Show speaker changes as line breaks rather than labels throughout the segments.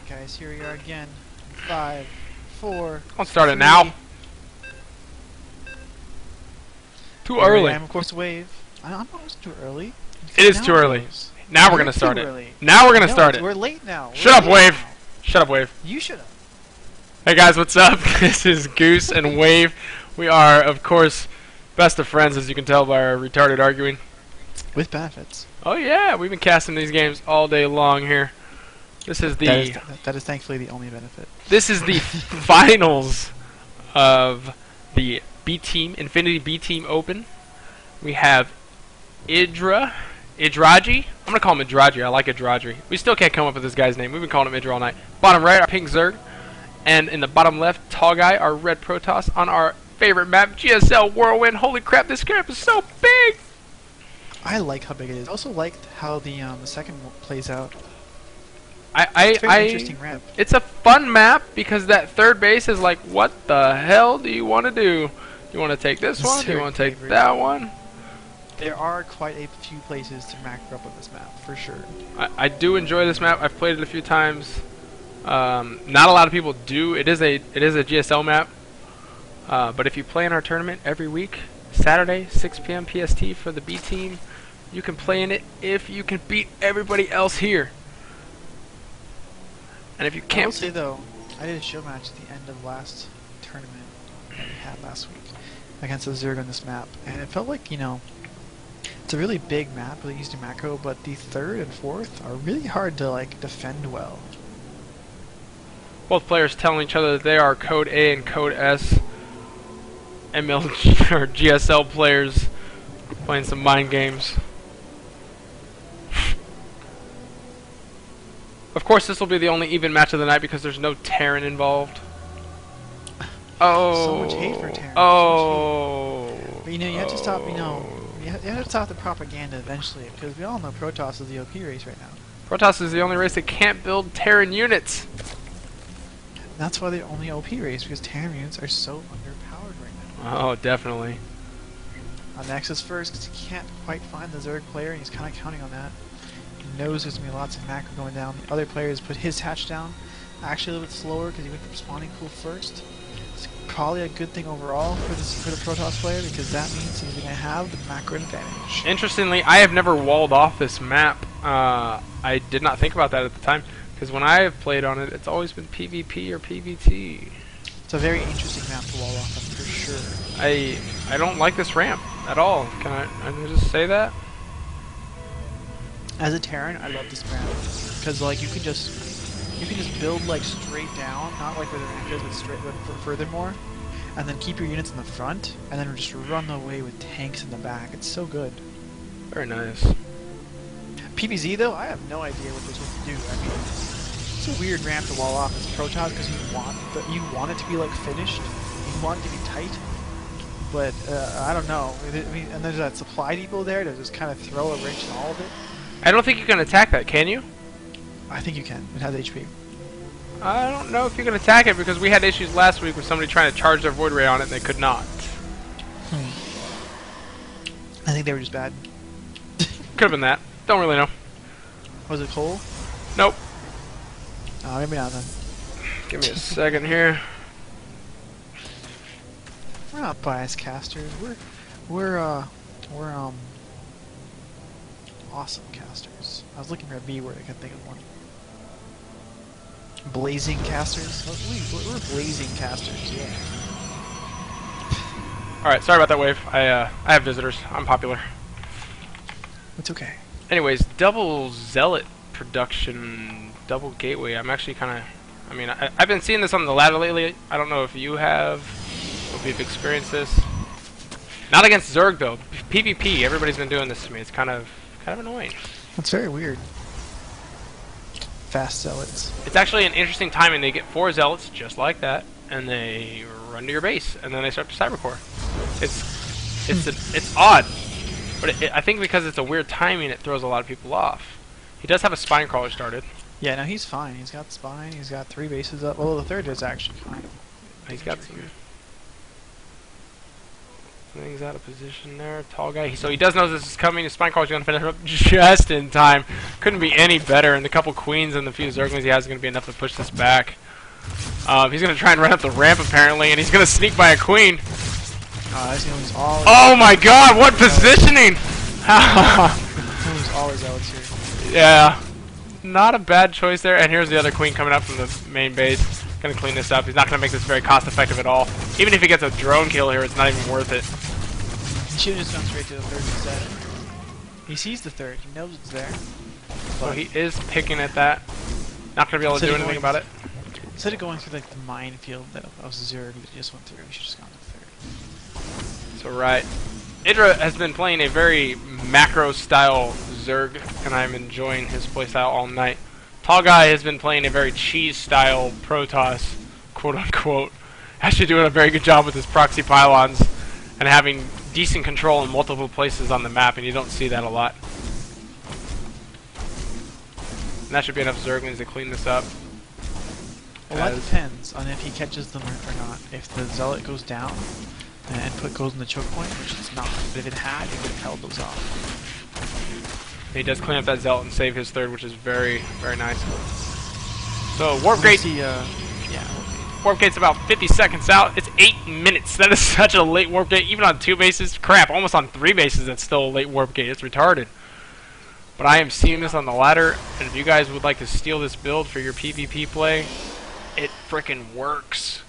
guys, here we are again. 5, 4.
I'll start it now. Too early.
I'm of course Wave. I know it's too early.
It is too early. Now we're gonna start it. Now we're gonna start it.
We're late now.
Shut up, Wave. Shut up, Wave.
You shut up.
Hey guys, what's up? This is Goose and Wave. We are, of course, best of friends, as you can tell by our retarded arguing.
With benefits.
Oh yeah, we've been casting these games all day long here. This is the.
That is thankfully the only benefit.
This is the finals of the B Team Infinity B Team Open. We have IdrAge. I'm gonna call him IdrAge. I like IdrAge. We still can't come up with this guy's name. We've been calling him Idra all night. Bottom right, our pink Zerg, and in the bottom left, Tallguy, our red Protoss on our favorite map, GSL Whirlwind. Holy crap! This map is so big. I
like how big it is. I also liked how the second one plays out.
It's a
interesting ramp.
It's a fun map because that third base is like, what the hell do you want to do? You want to take this one? Do you want to take that one?
There are quite a few places to macro up on this map, for sure.
I do enjoy this map. I've played it a few times. Not a lot of people do. It is a GSL map. But if you play in our tournament every week, Saturday, 6 p.m. PST for the B team, you can play in it if you can beat everybody else here. And if you can't...
I will say though, I did a show match at the end of last tournament that we had last week against the Zerg on this map, and it felt like, you know, it's a really big map, really easy to macro, but the third and fourth are really hard to like defend well.
Both players telling each other that they are Code A and Code S MLG or GSL players playing some mind games. Of course, this will be the only even match of the night because there's no Terran involved. Oh.
So much hate for Terran.
Oh.
But you know, you have to stop. You know, you have to stop the propaganda eventually, because we all know Protoss is the OP race right now.
Protoss is the only race that can't build Terran units.
And that's why they're only OP race, because Terran units are so underpowered right now.
Oh, definitely.
Nexus first, because he can't quite find the Zerg player, and he's kind of counting on that. He knows there's going to be lots of macro going down. The other players put his hatch down, actually a little bit slower because he went for spawning pool first. It's probably a good thing overall for the Protoss player, because that means he's going to have the macro advantage.
Interestingly, I have never walled off this map. I did not think about that at the time, because when I have played on it, it's always been PvP or PvT.
It's a very interesting map to wall off on, for sure.
I don't like this ramp at all. Can I just say that?
As a Terran, I love this ramp because like you can just build like straight down, not like where the ramp is, but straight, but furthermore, and then keep your units in the front, and then just run away with tanks in the back. It's so good.
Very nice.
PvZ though, I have no idea what they're supposed to do. I mean, it's a weird ramp to wall off as Protoss because you want it to be like finished, you want it to be tight. But I don't know. I mean, and there's that supply depot there to just kind of throw a wrench in all of it.
I don't think you can attack that, can you?
I think you can. It has HP.
I don't know if you can attack it because we had issues last week with somebody trying to charge their Void Ray on it and they could not.
I think they were just bad.
Could have been that. Don't really know.
Was it Cole?
Nope.
Maybe not then.
Give me a second here.
We're not biased casters. We're awesome casters. I was looking for a B word, I couldn't think of one. Blazing casters? Oh, we're blazing casters, yeah.
Alright, sorry about that, Wave. I have visitors. I'm popular.
It's okay.
Anyways, double Zealot production, double Gateway. I'm actually kind of... I mean, I've been seeing this on the ladder lately. I don't know if you have, if you've experienced this. Not against Zerg, though. PvP, everybody's been doing this to me. It's kind of annoying.
That's very weird. Fast Zealots.
It's actually an interesting timing. They get 4 Zealots, just like that, and they run to your base, and then they start to cybercore. It's odd, but I think because it's a weird timing, it throws a lot of people off. He does have a Spine Crawler started.
Yeah, no, he's fine. He's got Spine, he's got 3 bases up. Well, the third is actually fine.
He's got some... things out of position there. Tallguy. So he does know this is coming. His Spine Crawler's going to finish up just in time. Couldn't be any better. And the couple queens and the few zerglings he has is going to be enough to push this back. He's going to try and run up the ramp apparently, and he's going to sneak by a queen. Oh my god, what positioning!
All his outs here.
Yeah. Not a bad choice there. And here's the other queen coming up from the main base. Gonna clean this up. He's not gonna make this very cost effective at all. Even if he gets a drone kill here, it's not even worth it.
He should have just gone straight to the third instead. He sees the third. He knows it's there.
So he is picking at that. Not gonna be able to do anything about it.
Instead of going through like the minefield that was Zerg that he just went through, he should just gone to third.
So right. IdrAge has been playing a very macro style Zerg, and I'm enjoying his playstyle all night. Tallguy has been playing a very cheese-style Protoss, quote-unquote. Actually doing a very good job with his proxy pylons and having decent control in multiple places on the map, and you don't see that a lot. And that should be enough Zerglings to clean this up.
Well, that depends on if he catches them or not. If the Zealot goes down and goes in the choke point, which it's not, but if it had, it would have held those off.
He does clean up that Zealot and save his third, which is very, very nice. So Warp Gate, Warp Gate's about 50 seconds out. It's 8 minutes. That is such a late Warp Gate, even on 2 bases. Crap, almost on 3 bases. That's still a late Warp Gate. It's retarded. But I am seeing this on the ladder, and if you guys would like to steal this build for your PvP play, it frickin' works.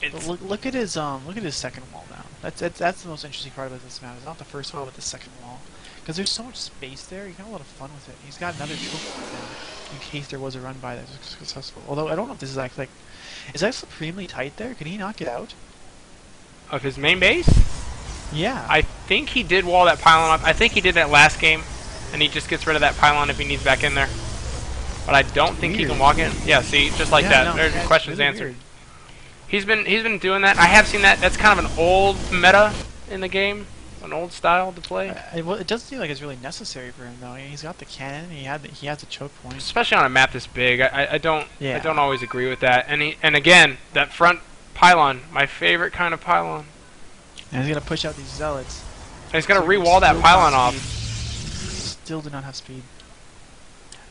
It's
look at his second wall now. That's the most interesting part about this map. It's not the first wall, but the second wall. Because there's so much space there, you can have a lot of fun with it. He's got another choke point now, in case there was a run by that was successful. Although I don't know if this is actually is that supremely tight there? Can he not get out?
Of his main base?
Yeah.
I think he did wall that pylon up. I think he did that last game, and he just gets rid of that pylon if he needs back in there. But I don't think he can walk in. Yeah, see, just like that.
No,
There's your questions
really
answered.
Weird.
He's been doing that. I have seen that. That's kind of an old meta in the game. An old style to play.
Well, it doesn't seem like it's really necessary for him though. He's got the cannon. He has the choke point.
Especially on a map this big, I don't always agree with that. And again, that front pylon, my favorite kind of pylon.
And he's gonna push out these zealots.
And he's gonna re-wall that pylon off.
Still do not have speed.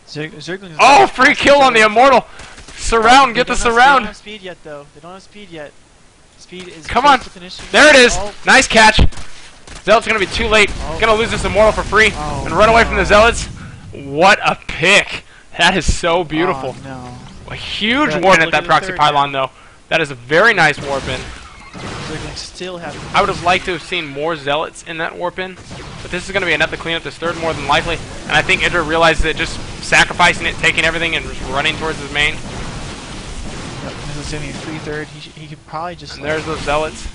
Zerglings.
Oh, free kill on the immortal. Surround, get the surround.
They don't have speed yet though. They don't have speed yet. Speed is.
Come on. There it is.
Oh.
Nice catch. Zealot's gonna be too late. Gonna lose this immortal for free and run away from the Zealots. What a pick! That is so beautiful.
Oh, no.
A huge warp in at that proxy pylon though. That is a very nice warp in.
Still have.
I would have liked to have seen more Zealots in that warp in, but this is gonna be enough to clean up this third more than likely. And I think IdrAge realizes that just sacrificing it, taking everything, and just running towards his main.
Yep, this is gonna be a free third. He could probably just.
And there's those Zealots.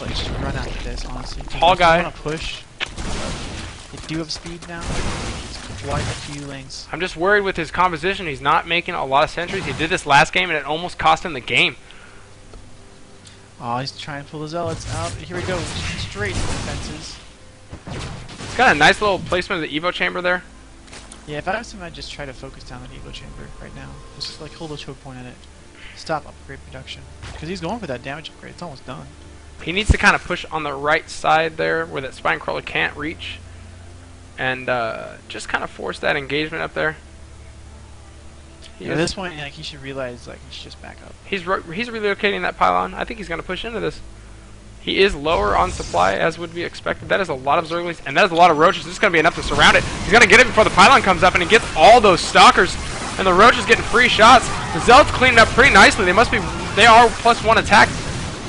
Like, just run after this, honestly.
Tallguy.
Want to push? They do have speed now. It's quite a few lanes.
I'm just worried with his composition. He's not making a lot of sentries. He did this last game, and it almost cost him the game.
Oh, he's trying to pull the Zealots out. Here we go. Straight to the fences.
He's got a nice little placement of the Evo chamber there.
Yeah, if I was him, I'd just try to focus down that Evo chamber right now. Just like hold a choke point in it. Stop upgrade production. Because he's going for that damage upgrade. It's almost done.
He needs to kind of push on the right side there where that Spine Crawler can't reach. And just kind of force that engagement up there.
At this point, like, he should realize like he should just back up.
He's relocating that pylon. I think he's going to push into this. He is lower on supply as would be expected. That is a lot of Zerglings, and that is a lot of Roaches. This is going to be enough to surround it. He's going to get it before the pylon comes up, and he gets all those Stalkers. And the Roach is getting free shots. The Zealot's cleaning up pretty nicely. They are +1 attack.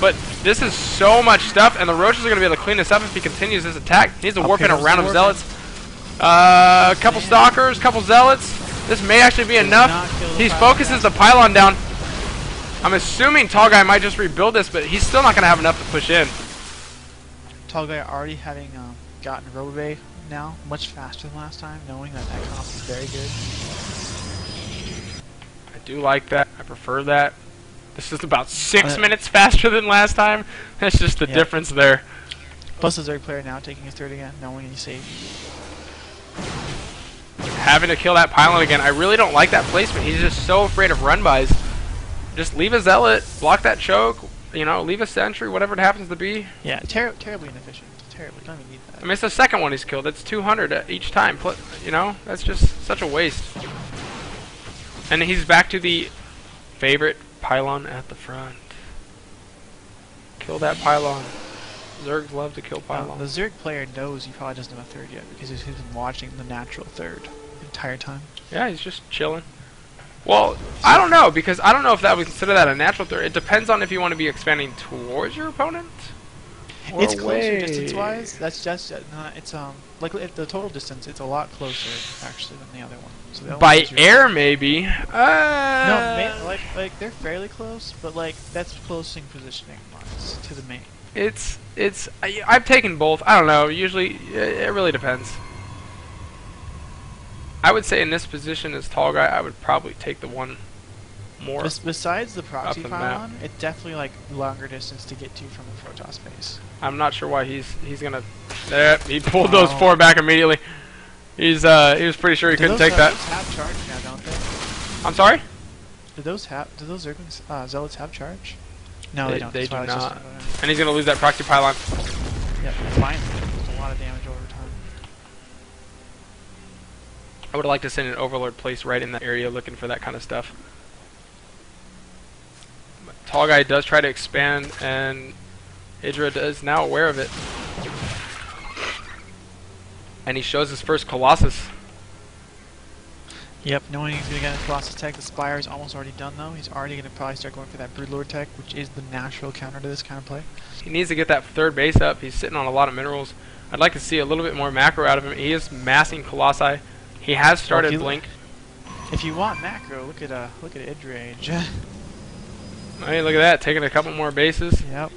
But this is so much stuff, and the Roaches are going to be able to clean this up if he continues this attack. He needs to warp in a round of Zealots. A couple Stalkers, couple Zealots. This may actually be enough. He focuses the pylon down. I'm assuming Tallguy might just rebuild this, but he's still not going to have enough to push in.
Tallguy already having gotten Robobay now much faster than last time, knowing that that comp is very good.
I do like that. I prefer that. This is about 6 minutes faster than last time. That's just the difference there.
Plus the Zerg player now taking his third again, knowing he's safe.
Having to kill that pylon again. I really don't like that placement. He's just so afraid of run-bys. Just leave a Zealot, block that choke, you know, leave a sentry, whatever it happens to be.
Yeah, terribly inefficient. Terribly, don't even need that.
I mean, it's the second one he's killed. It's 200 each time. You know, that's just such a waste. And he's back to the favorite pylon at the front. Kill that pylon. Zergs love to kill pylons.
The Zerg player knows he probably doesn't have a third yet because he's been watching the natural third the entire time.
Yeah, he's just chilling. Well, I don't know, because I don't know if that would consider that a natural third. It depends on if you want to be expanding towards your opponent. Or
It's
away.
closer distance-wise. That's just it's like the total distance. It's a lot closer actually than the other one. So the other
By
one is your-
air, maybe.
No, like they're fairly close, but like that's closing positioning wise to the main.
I've taken both. I don't know. Usually, it really depends. I would say in this position as Tallguy, I would probably take the one more.
Besides the proxy
up the map.
pylon, it's definitely like longer distance to get to from the Protoss base.
I'm not sure why he's gonna. There, he pulled those 4 back immediately. He was pretty sure he couldn't take that.
Those have charge now, don't they?
I'm sorry.
Do those Zerglings, Zealots have charge? No, they don't.
They
That's
do
why I was
not.
just-
And he's gonna lose that proxy pylon.
Yep, finally. There's a lot of damage over time.
I would like to send an overlord place right in that area looking for that kind of stuff. But Tallguy does try to expand, and IdrAge is now aware of it. And he shows his first Colossus.
Yep, knowing he's going to get a Colossus tech, the Spire is almost already done though. He's already going to probably start going for that Broodlord tech, which is the natural counter to this kind of play.
He needs to get that third base up. He's sitting on a lot of minerals. I'd like to see a little bit more macro out of him. He is massing Colossi. He has started Blink.
If you want macro, look at IdrAge.
Hey, look at that, taking a couple more bases.
Yep.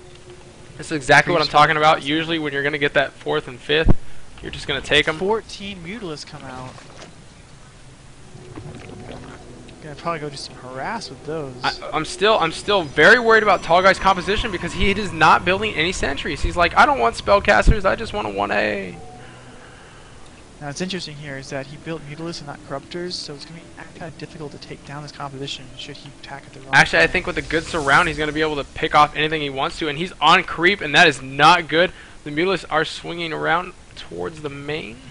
This is exactly what I'm talking about. Usually when you're going to get that 4th and 5th, you're just going to take them.
14 Mutalisks come out. Gonna probably go do some harass with those.
I'm still very worried about Tallguy's composition because he is not building any sentries. He's like, I don't want spellcasters, I just want a 1A.
Now what's interesting here is that he built Mutalisks and not Corruptors, so it's gonna be kind of difficult to take down this composition should he attack at the wrong
Actually, I
time.
think with a good surround, he's going to be able to pick off anything he wants to, and he's on creep, and that is not good. The Mutalisks are swinging around towards the main.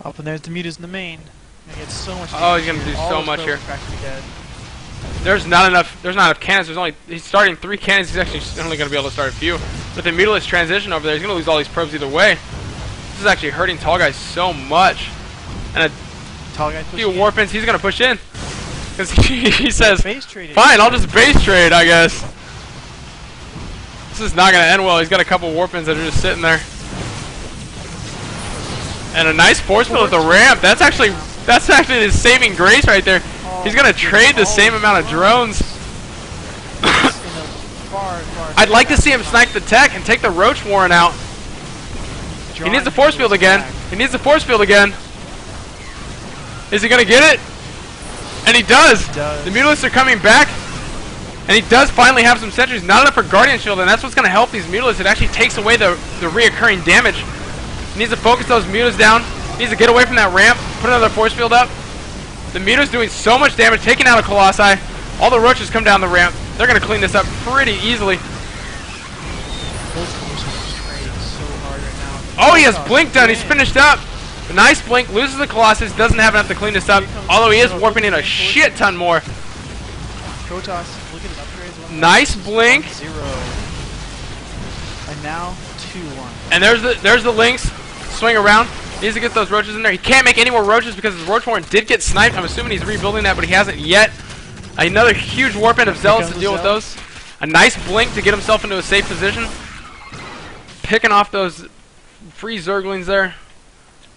Up and there's the Mutas in the main. Gonna get so much
Oh, he's
damage
gonna do
All
so
those
much here.
Corruptors practically dead.
There's not enough cannons. He's starting 3 cannons. He's actually only going to be able to start a few. With the Mutalist transition over there, he's going to lose all these probes either way. This is actually hurting Tallguy so much. And a
Tallguy
few
pushing
warpins, he's going to push in. Because he says,
base trade it.
fine, I'll just base trade, I guess. This is not going to end well. He's got a couple warpins that are just sitting there. And a nice force field at the ramp. That's actually his saving grace right there. He's going to trade the same amount of drones. I'd like to see him snipe the tech and take the Roach Warren out. He needs the force field again. He needs the force field again. Is he going to get it? And he does. The Mutalisks are coming back. And he does finally have some sentries. Not enough for Guardian Shield, and that's what's going to help these Mutalisks. It actually takes away the reoccurring damage. He needs to focus those Mutas down. He needs to get away from that ramp. Put another force field up. The Muta's doing so much damage, taking out a Colossi. All the Roaches come down the ramp. They're going to clean this up pretty easily. Oh, he has Blink done. He's finished up. A nice Blink. Loses the Colossus. Doesn't have enough to clean this up. Although he is warping in a shit ton more.
Protoss, look at an upgrade.
Nice Blink.
0. And now 2-1.
And there's the Lynx. Swing around. Needs to get those Roaches in there. He can't make any more Roaches because his Roach Warren did get sniped. I'm assuming he's rebuilding that, but he hasn't yet. Another huge warp-in of Zealots to deal with those. A nice Blink to get himself into a safe position. Picking off those free Zerglings there.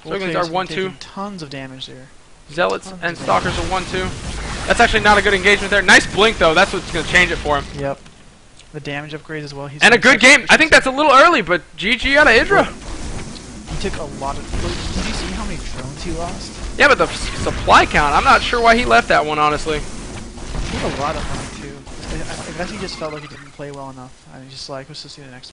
Zerglings are 1-2.
Tons of damage there.
Zealots and Stalkers are 1-2. That's actually not a good engagement there. Nice Blink though. That's what's going to change it for him.
Yep. The damage upgrades as well. He's
and a good game. I think that's a little early, but GG out of IdrAge.
He took a lot of... Did you see how many drones he lost?
Yeah, but the supply count, I'm not sure why he left that one, honestly.
He had a lot of money too. I guess he just felt like he didn't play well enough. And he's just like, let's just see the next